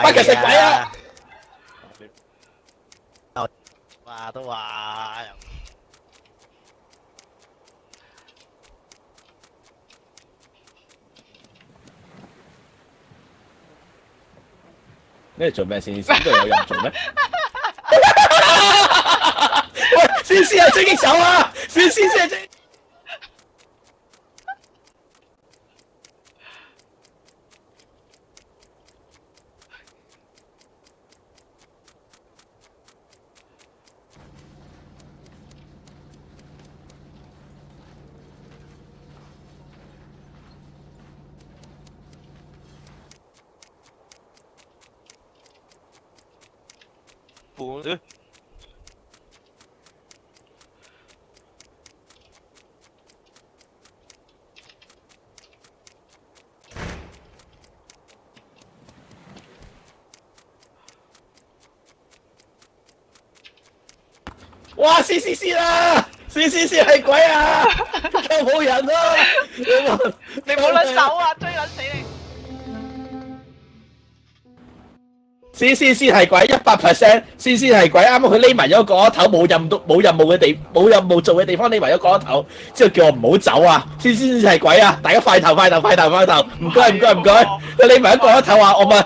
班其實鬼啊！話都話。你做咩先？先都有人做咩？喂，先係狙擊手啊！先係狙。哇！C 啦！C 係鬼啊！救冇人啊！你冇撚手啊！追撚死你！ C 係鬼100%，C 係鬼。啱啱佢匿埋咗個頭，冇任務做嘅地方匿埋咗個頭，之後叫我唔好走啊！C 係鬼啊！大家快頭，唔該。你匿埋一個頭啊！我問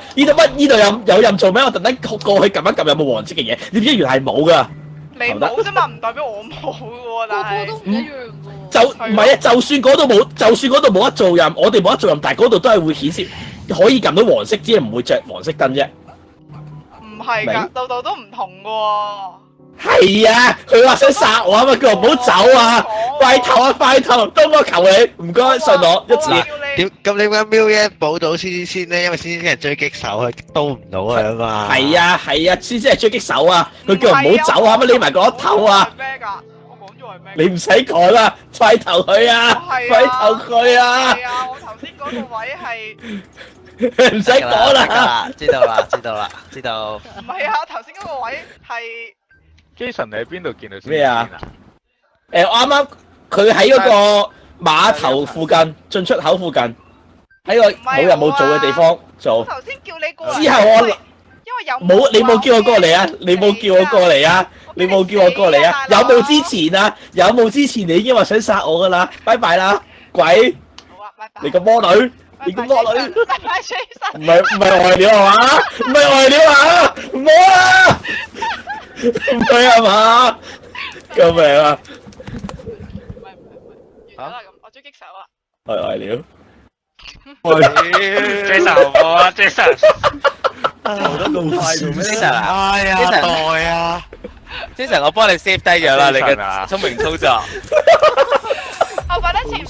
呢度有任做咩？我特登過去撳一撳有冇黃色嘅嘢，點知原來係冇噶。你冇啫嘛，唔代表我冇喎，但係個個都唔一樣喎。就唔係啊！就算嗰度冇得做任，我哋冇得做任，但係嗰度都係會顯示可以撳到黃色，只係唔會着黃色燈啫。唔係㗎，度度都唔同㗎喎。係啊，佢話想殺我啊嘛，叫我唔好走啊！快頭，多我求你，唔該，信我一次。點咁點解喵一補到先咧？因為先係狙擊手，佢刀唔到佢啊嘛。係啊，先係狙擊手啊！佢叫我唔好走啊！乜匿埋個頭啊！咩㗎？我講咗係咩？你唔使講啦，快投佢啊！快投佢啊！係啊，我頭先嗰個位係。唔使講啦，知道啦。唔係啊，頭先嗰個位係。Jason，你喺邊度見到咩啊？我啱啱佢喺嗰個碼頭附近，進出口附近，喺個冇人冇做嘅地方做。我頭先叫你過嚟。之後我因為有你冇叫我過嚟啊！你冇叫我過嚟啊！有冇之前你已經話想殺我噶啦？拜拜啦，鬼！好啊，拜拜。你個魔女！拜拜 Jason。唔係外料係嘛？唔係外料啊！唔好啊！唔係係嘛？救命啊！唔係，完咗啦咁，我狙擊手啊。係外料。Jason 好啊 ，Jason。做得咁快做咩 Jason 啊，哎呀，代啊 Jason，我幫你 save 低咗啦，你嘅啊聰明操作。我覺得前